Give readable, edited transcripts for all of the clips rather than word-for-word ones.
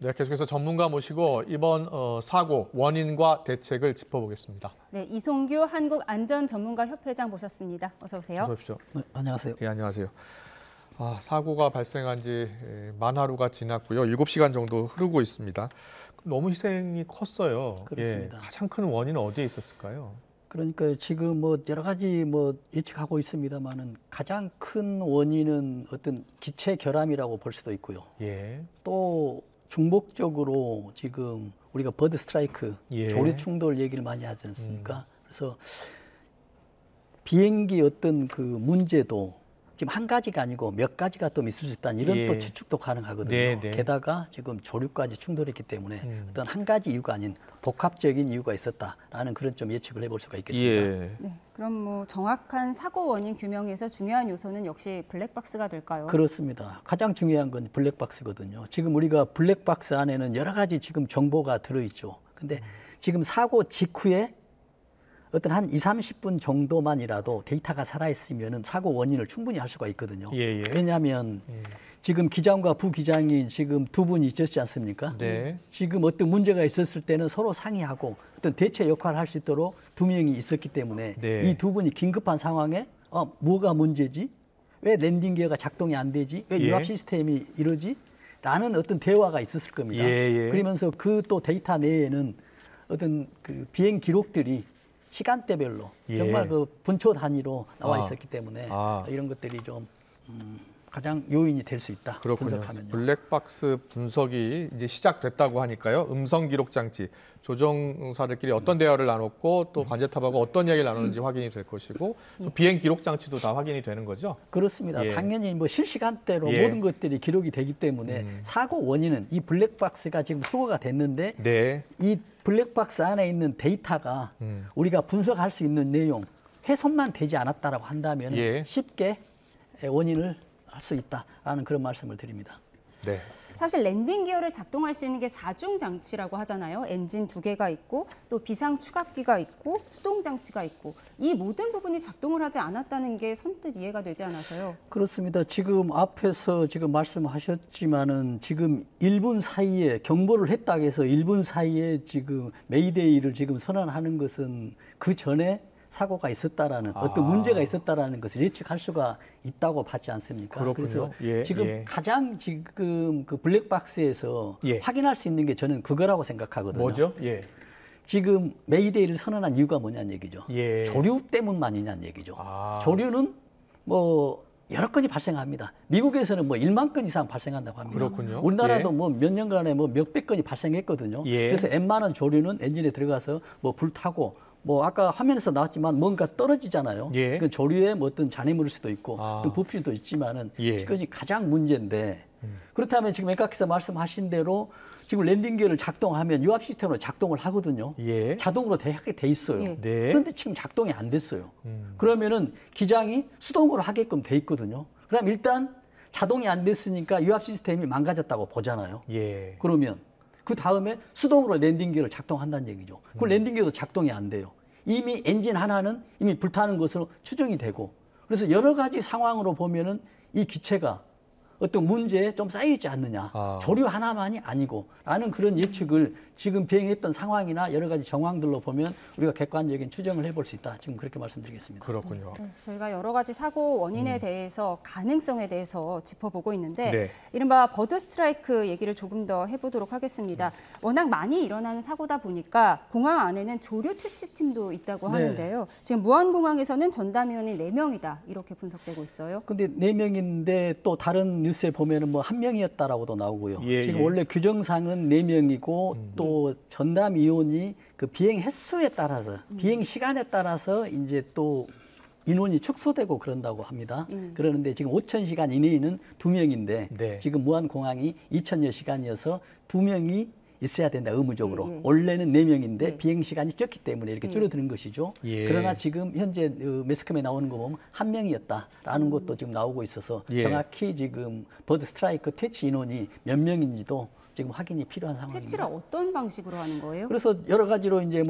네, 계속해서 전문가 모시고 이번 사고 원인과 대책을 짚어보겠습니다. 네, 이송규 한국안전전문가협회장 모셨습니다. 어서 오세요. 어서 오십시오. 네, 안녕하세요. 예, 안녕하세요. 사고가 발생한 지 만 하루가 지났고요. 7시간 정도 흐르고 있습니다. 너무 희생이 컸어요. 그렇습니다. 예, 가장 큰 원인은 어디에 있었을까요? 그러니까 지금 여러 가지 예측하고 있습니다만은 가장 큰 원인은 어떤 기체 결함이라고 볼 수도 있고요. 예. 또 중복적으로 지금 우리가 버드 스트라이크, 예. 조류 충돌 얘기를 많이 하지 않습니까? 그래서 비행기 어떤 그 문제도 지금 한 가지가 아니고 몇 가지가 또 있을 수 있다는 이런 예. 또 추측도 가능하거든요. 네, 네. 게다가 지금 조류까지 충돌했기 때문에 어떤 한 가지 이유가 아닌 복합적인 이유가 있었다라는 그런 좀 예측을 해볼 수가 있겠습니다. 예. 네, 그럼 정확한 사고 원인 규명에서 중요한 요소는 역시 블랙박스가 될까요? 그렇습니다. 가장 중요한 건 블랙박스거든요. 지금 우리가 블랙박스 안에는 여러 가지 지금 정보가 들어있죠. 근데 지금 사고 직후에 어떤 한 20-30분 정도만이라도 데이터가 살아있으면 사고 원인을 충분히 알 수가 있거든요. 예, 예. 왜냐하면 지금 기장과 부기장이 지금 두 분이 있었지 않습니까? 네. 지금 어떤 문제가 있었을 때는 서로 상의하고 어떤 대체 역할을 할 수 있도록 두 명이 있었기 때문에 네. 이 두 분이 긴급한 상황에 뭐가 문제지? 왜 랜딩 기어가 작동이 안 되지? 왜 예. 유압 시스템이 이러지? 라는 어떤 대화가 있었을 겁니다. 예, 예. 그러면서 그 또 데이터 내에는 어떤 그 비행 기록들이 시간대별로 예. 정말 그 분초 단위로 나와 있었기 때문에 이런 것들이 좀 가장 요인이 될 수 있다. 그렇군요. 분석하면요. 블랙박스 분석이 이제 시작됐다고 하니까요. 음성 기록 장치, 조종사들끼리 어떤 대화를 나눴고 또 관제탑하고 어떤 이야기를 나눴는지 확인이 될 것이고 또 비행 기록 장치도 다 확인이 되는 거죠. 그렇습니다. 예. 당연히 실시간대로 예. 모든 것들이 기록이 되기 때문에 사고 원인은 이 블랙박스가 지금 수거가 됐는데 네. 이 블랙박스 안에 있는 데이터가 우리가 분석할 수 있는 내용 훼손만 되지 않았다라고 한다면 예. 쉽게 원인을 할 수 있다라는 그런 말씀을 드립니다. 네. 사실 랜딩 기어를 작동할 수 있는 게 4중 장치라고 하잖아요. 엔진 2개가 있고 또 비상 추각기가 있고 수동 장치가 있고 이 모든 부분이 작동을 하지 않았다는 게 선뜻 이해가 되지 않아서요. 그렇습니다. 지금 앞에서 지금 말씀하셨지만은 지금 1분 사이에 경보를 했다고 해서 1분 사이에 지금 메이데이를 지금 선언하는 것은 그 전에 사고가 있었다라는 어떤 문제가 있었다라는 것을 예측할 수가 있다고 봤지 않습니까? 그렇군요. 그래서 예, 지금 예. 가장 지금 그 블랙박스에서 예. 확인할 수 있는 게 저는 그거라고 생각하거든요. 뭐죠? 예. 지금 메이데이를 선언한 이유가 뭐냐는 얘기죠. 예. 조류 때문만이냐는 얘기죠. 아. 조류는 여러 건이 발생합니다. 미국에서는 1만 건 이상 발생한다고 합니다. 그렇군요. 우리나라도 예. 몇 년간에 몇백 건이 발생했거든요. 예. 그래서 웬만한 조류는 엔진에 들어가서 불타고 아까 화면에서 나왔지만 뭔가 떨어지잖아요. 예. 그 조류에 어떤 잔해물일 수도 있고 어떤 부피도 있지만은 예. 그것이 가장 문제인데 그렇다면 지금 앵커께서 말씀하신 대로 지금 랜딩 기어를 작동하면 유압 시스템으로 작동을 하거든요. 예. 자동으로 하게 돼 있어요. 예. 네. 그런데 지금 작동이 안 됐어요. 그러면은 기장이 수동으로 하게끔 돼 있거든요. 그럼 일단 자동이 안 됐으니까 유압 시스템이 망가졌다고 보잖아요. 예. 그러면 그 다음에 수동으로 랜딩 기어를 작동한다는 얘기죠. 그 랜딩 기어도 작동이 안 돼요. 이미 엔진 하나는 이미 불타는 것으로 추정이 되고 그래서 여러 가지 상황으로 보면은 이 기체가 어떤 문제에 좀 쌓여있지 않느냐. 조류 하나만이 아니고 라는 그런 예측을 지금 비행했던 상황이나 여러 가지 정황들로 보면 우리가 객관적인 추정을 해볼 수 있다. 지금 그렇게 말씀드리겠습니다. 그렇군요. 네, 저희가 여러 가지 사고 원인에 대해서 가능성에 대해서 짚어보고 있는데 네. 이른바 버드 스트라이크 얘기를 조금 더 해보도록 하겠습니다. 워낙 많이 일어나는 사고다 보니까 공항 안에는 조류 퇴치팀도 있다고 네. 하는데요. 지금 무안공항에서는 전담위원이 4명이다 이렇게 분석되고 있어요. 근데 4명인데 또 다른 뉴스에 보면은 1명이었다라고도 나오고요. 예, 지금 예. 원래 규정상은 4명이고 또 전담 위원이 그 비행 횟수에 따라서 비행 시간에 따라서 이제 또 인원이 축소되고 그런다고 합니다. 그러는데 지금 5,000시간 이내에는 2명인데 네. 지금 무안공항이 2,000여 시간이어서 2명이 있어야 된다, 의무적으로. 예, 예. 원래는 4명인데 예. 비행 시간이 적기 때문에 이렇게 줄어드는 것이죠. 예. 그러나 지금 현재 매스컴에 나오는 거 보면 1명이었다라는 것도 지금 나오고 있어서 예. 정확히 지금 버드 스트라이크 퇴치 인원이 몇 명인지도 지금 확인이 필요한 상황입니다. 퇴치를 어떤 방식으로 하는 거예요? 그래서 여러 가지로 이제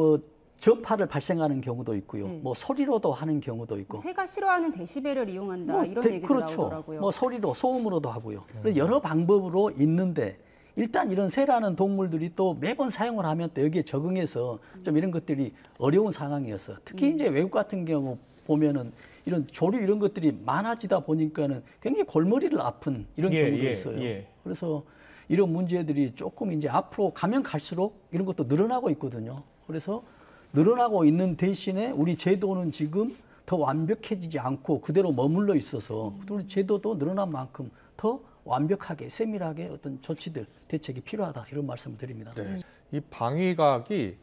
전파를 발생하는 경우도 있고요. 네. 소리로도 하는 경우도 있고. 새가 싫어하는 데시벨을 이용한다 이런 얘기도 그렇죠. 나오더라고요. 소리로, 소음으로도 하고요. 그래서 여러 방법으로 있는데 일단 이런 새라는 동물들이 또 매번 사용을 하면 또 여기에 적응해서 좀 이런 것들이 어려운 상황이었어. 특히 이제 외국 같은 경우 보면은 이런 조류 이런 것들이 많아지다 보니까는 굉장히 골머리를 아픈 이런 예, 경우도 예, 있어요. 예. 그래서 이런 문제들이 조금 이제 앞으로 가면 갈수록 이런 것도 늘어나고 있거든요. 그래서 늘어나고 있는 대신에 우리 제도는 지금 더 완벽해지지 않고 그대로 머물러 있어서 우리 제도도 늘어난 만큼 더 완벽하게 세밀하게 어떤 조치들 대책이 필요하다 이런 말씀을 드립니다. 네. 이 방위각이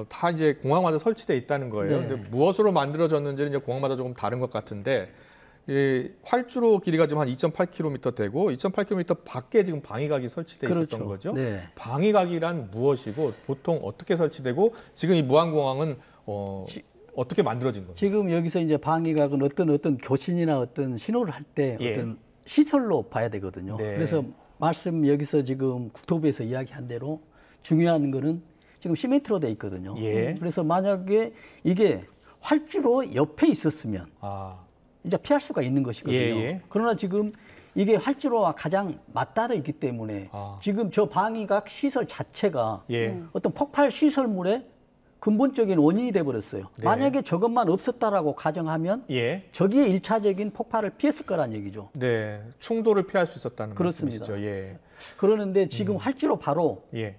다 이제 공항마다 설치돼 있다는 거예요. 네. 근데 무엇으로 만들어졌는지는 이제 공항마다 조금 다른 것 같은데 이 활주로 길이가 지금 한 2.8km 되고 2.8km 밖에 지금 방위각이 설치돼 있었던 그렇죠. 거죠. 네. 방위각이란 무엇이고 보통 어떻게 설치되고 지금 이 무안공항은 어떻게 만들어진 건가요? 지금 여기서 이제 방위각은 어떤 교신이나 어떤 신호를 할 때 예. 어떤 시설로 봐야 되거든요. 네. 그래서 말씀 여기서 지금 국토부에서 이야기한 대로 중요한 거는 지금 시멘트로 돼 있거든요. 예. 그래서 만약에 이게 활주로 옆에 있었으면 아, 이제 피할 수가 있는 것이거든요. 예, 예. 그러나 지금 이게 활주로와 가장 맞닿아 있기 때문에 아. 지금 저 방위각 시설 자체가 예. 어떤 폭발 시설물의 근본적인 원인이 돼 버렸어요. 네. 만약에 저것만 없었다라고 가정하면 예. 저기에 일차적인 폭발을 피했을 거란 얘기죠. 네. 충돌을 피할 수 있었다는 그렇습니다. 말씀이시죠. 예. 그러는데 지금 활주로 바로 예.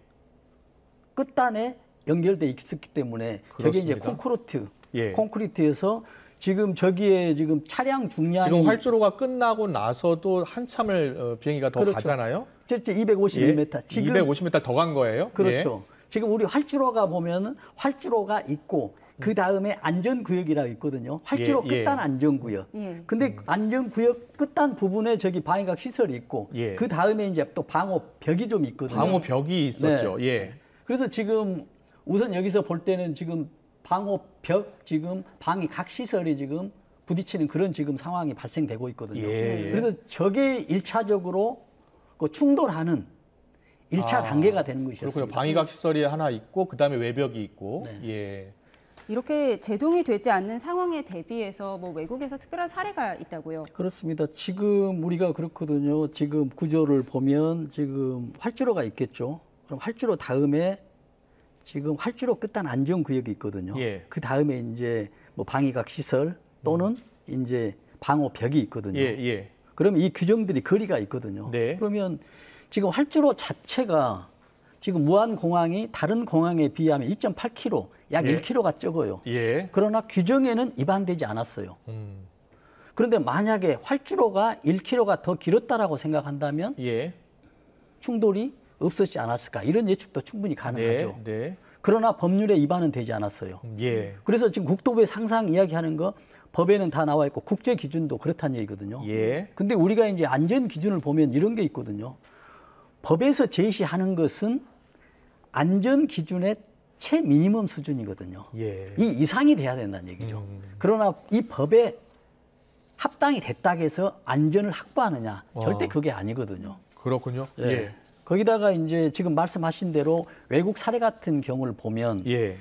끝단에 연결돼 있었기 때문에 저게 이제 그렇습니다. 예. 콘크리트에서 지금 저기에 지금 차량 중량이 지금 활주로가 끝나고 나서도 한참을 비행기가 더 그렇죠. 가잖아요. 실제 251m. 지금 250m 더 간 거예요. 그렇죠. 지금 우리 활주로가 보면 활주로가 있고 그 다음에 안전구역이라고 있거든요. 활주로 예, 예. 끝단 안전구역. 예. 근데 안전구역 끝단 부분에 저기 방위각 시설이 있고 예. 그 다음에 이제 또 방호벽이 좀 있거든요. 방호벽이 있었죠. 네. 예. 그래서 지금 우선 여기서 볼 때는 지금 방호벽 지금 방위각 시설이 지금 부딪히는 그런 지금 상황이 발생되고 있거든요. 예, 예. 그래서 저게 일차적으로 그 충돌하는 1차 단계가 되는 것이었습니다. 그렇군요. 방위각 시설이 하나 있고 그다음에 외벽이 있고. 네. 예. 이렇게 제동이 되지 않는 상황에 대비해서 뭐 외국에서 특별한 사례가 있다고요. 그렇습니다. 지금 우리가 그렇거든요. 지금 구조를 보면 지금 활주로가 있겠죠. 그럼 활주로 다음에 지금 활주로 끝단 안전구역이 있거든요. 예. 그 다음에 이제 뭐 방위각 시설 또는 이제 방호벽이 있거든요. 예, 예. 그러면 이 규정들이 거리가 있거든요. 네. 그러면 지금 활주로 자체가 지금 무안공항이 다른 공항에 비하면 2.8km, 약 예. 1km가 적어요. 예. 그러나 규정에는 위반되지 않았어요. 그런데 만약에 활주로가 1km가 더 길었다라고 생각한다면 예. 충돌이 없었지 않았을까 이런 예측도 충분히 가능하죠. 네. 네. 그러나 법률에 위반은 되지 않았어요. 예. 그래서 지금 국토부의 상상 이야기하는 거 법에는 다 나와 있고 국제 기준도 그렇다는 얘기거든요. 예. 근데 우리가 이제 안전 기준을 보면 이런 게 있거든요. 법에서 제시하는 것은 안전 기준의 최미니멈 수준이거든요. 예. 이 이상이 돼야 된다는 얘기죠. 그러나 이 법에 합당이 됐다고 해서 안전을 확보하느냐 절대 그게 아니거든요. 그렇군요. 예. 예. 거기다가 이제 지금 말씀하신 대로 외국 사례 같은 경우를 보면 예.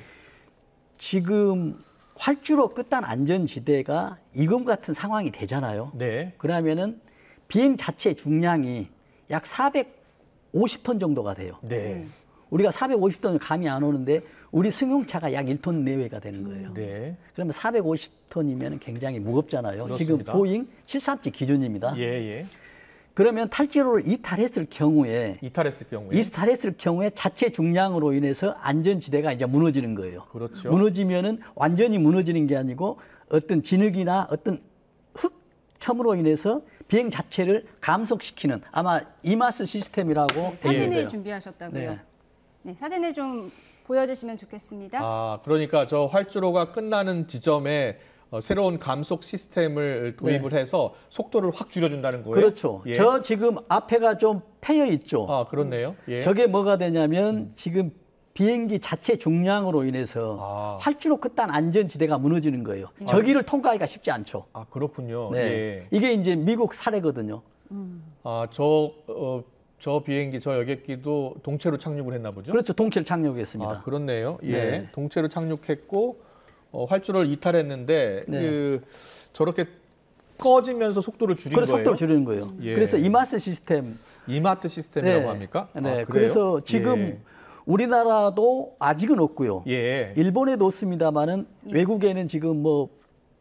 지금 활주로 끝단 안전지대가 이금 같은 상황이 되잖아요. 네. 그러면은 비행 자체 중량이 약 450톤 정도가 돼요. 네. 우리가 450톤을 감이 안 오는데 우리 승용차가 약 1톤 내외가 되는 거예요. 네. 그러면 450톤이면 굉장히 무겁잖아요. 지금 그렇습니다. 보잉 737 기준입니다. 예, 예. 그러면 탈지로를 이탈했을 경우에 이탈했을 경우에 자체 중량으로 인해서 안전지대가 이제 무너지는 거예요. 그렇죠. 무너지면은 완전히 무너지는 게 아니고 어떤 진흙이나 어떤 흙첨으로 인해서 비행 자체를 감속시키는 아마 이마스 시스템이라고 네, 사진을 돼요. 준비하셨다고요. 네. 네, 사진을 좀 보여주시면 좋겠습니다. 아, 그러니까 저 활주로가 끝나는 지점에 새로운 감속 시스템을 도입을 해서 속도를 확 줄여준다는 거예요. 그렇죠. 예. 저 지금 앞에가 좀 패여 있죠. 아, 그렇네요. 예. 저게 뭐가 되냐면 지금 비행기 자체 중량으로 인해서 활주로 끝단 안전지대가 무너지는 거예요. 저기를 통과하기가 쉽지 않죠. 아, 그렇군요. 네. 예. 이게 이제 미국 사례거든요. 아, 저 비행기, 저 여객기도 동체로 착륙을 했나 보죠? 그렇죠. 동체를 착륙했습니다. 아, 그렇네요. 예. 네. 동체로 착륙했고 활주로를 이탈했는데 네. 저렇게 꺼지면서 속도를 줄인 그래서 거예요. 속도를 줄이는 거예요. 예. 그래서 이마스 시스템. 이마트 시스템이라고 네. 합니까? 네. 아, 그래요? 그래서 지금 우리나라도 아직은 없고요. 예. 일본에도 없습니다만은 외국에는 지금 뭐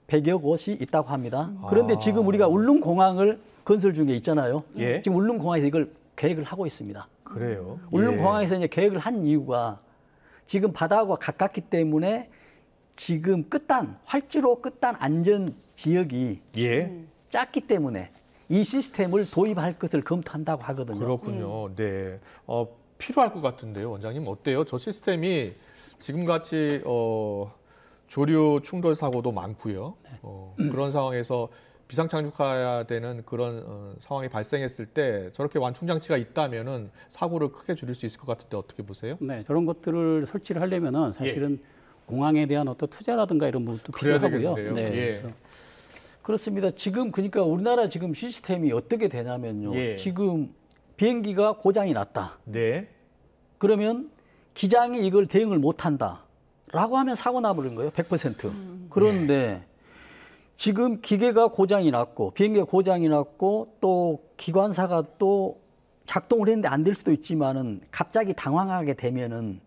100여 곳이 있다고 합니다. 그런데 지금 우리가 울릉공항을 건설 중에 있잖아요. 예. 지금 울릉공항에서 이걸 계획을 하고 있습니다. 그래요. 울릉공항에서 이제 계획을 한 이유가 지금 바다하고 가깝기 때문에 지금 끝단 활주로 끝단 안전 지역이 예. 작기 때문에 이 시스템을 도입할 것을 검토한다고 하거든요. 그렇군요. 네. 필요할 것 같은데요, 원장님 어때요? 저 시스템이 지금 같이 조류 충돌 사고도 많고요. 그런 상황에서 비상 착륙해야 되는 그런 상황이 발생했을 때 저렇게 완충 장치가 있다면은 사고를 크게 줄일 수 있을 것 같은데 어떻게 보세요? 네, 저런 것들을 설치를 하려면은 사실은 공항에 대한 어떤 투자라든가 이런 부분도 그래야 필요하고요. 되겠는데요. 네, 예. 그래서 그렇습니다. 지금 그러니까 우리나라 지금 시스템이 어떻게 되냐면요. 예. 지금 비행기가 고장이 났다. 네. 그러면 기장이 이걸 대응을 못한다라고 하면 사고 나버린 거예요. 100%. 그런데 지금 기계가 고장이 났고 비행기가 고장이 났고 또 기관사가 또 작동을 했는데 안 될 수도 있지만은 갑자기 당황하게 되면은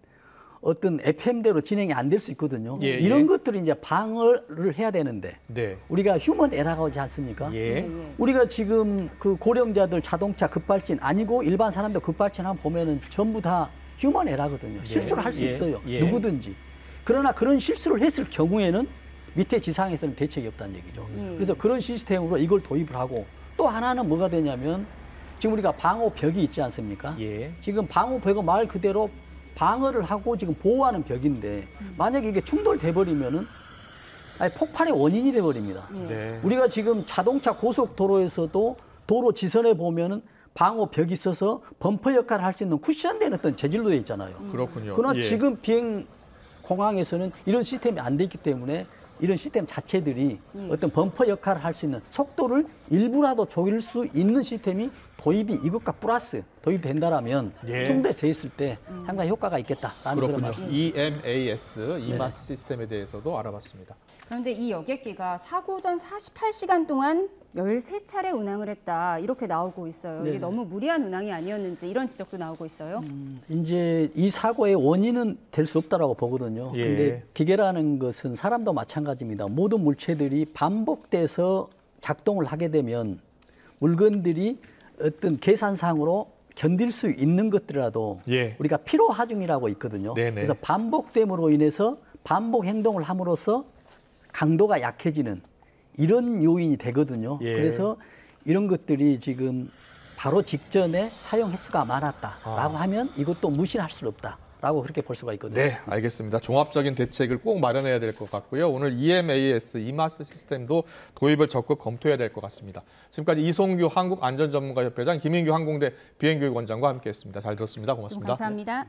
어떤 FM대로 진행이 안 될 수 있거든요. 예, 이런 예. 것들을 이제 방어를 해야 되는데 네. 우리가 휴먼 에러가 오지 않습니까? 예. 우리가 지금 그 고령자들 자동차 급발진 아니고 일반 사람들 급발진 한번 보면은 전부 다 휴먼 에러거든요. 실수를 할 수 예. 있어요. 예. 누구든지. 그러나 그런 실수를 했을 경우에는 밑에 지상에서는 대책이 없다는 얘기죠. 그래서 그런 시스템으로 이걸 도입을 하고 또 하나는 뭐가 되냐면 지금 우리가 방호벽이 있지 않습니까? 예. 지금 방호벽은 말 그대로 방어를 하고 지금 보호하는 벽인데 만약에 이게 충돌돼 버리면은 아니, 폭발의 원인이 돼 버립니다. 네. 우리가 지금 자동차 고속도로에서도 도로 지선에 보면은 방호벽이 있어서 범퍼 역할을 할 수 있는 쿠션된 어떤 재질로 되어 있잖아요. 그렇군요. 그러나 예. 지금 비행 공항에서는 이런 시스템이 안 돼 있기 때문에 이런 시스템 자체들이 어떤 범퍼 역할을 할 수 있는 속도를 일부라도 줄일 수 있는 시스템이 도입이 이것과 플러스 도입된다라면 예. 충돌돼 있을 때 상당히 효과가 있겠다라는 그런 그렇군요. 말씀. EMAS, 이마스 시스템에 대해서도 알아봤습니다. 그런데 이 여객기가 사고 전 48시간 동안 13차례 운항을 했다 이렇게 나오고 있어요. 이게 네. 너무 무리한 운항이 아니었는지 이런 지적도 나오고 있어요. 이제 이 사고의 원인은 될 수 없다라고 보거든요. 예. 근데 기계라는 것은 사람도 마찬가지입니다. 모든 물체들이 반복돼서 작동을 하게 되면 물건들이 어떤 계산상으로 견딜 수 있는 것들이라도 예. 우리가 피로하중이라고 있거든요. 네네. 그래서 반복됨으로 인해서 반복 행동을 함으로써 강도가 약해지는 이런 요인이 되거든요. 예. 그래서 이런 것들이 지금 바로 직전에 사용 횟수가 많았다라고 하면 이것도 무시할 수 없다라고 그렇게 볼 수가 있거든요. 네, 알겠습니다. 종합적인 대책을 꼭 마련해야 될 것 같고요. 오늘 EMAS, 이마스 시스템도 도입을 적극 검토해야 될 것 같습니다. 지금까지 이송규 한국안전전문가협회장, 김인규 항공대 비행교육원장과 함께했습니다. 잘 들었습니다. 고맙습니다. 감사합니다.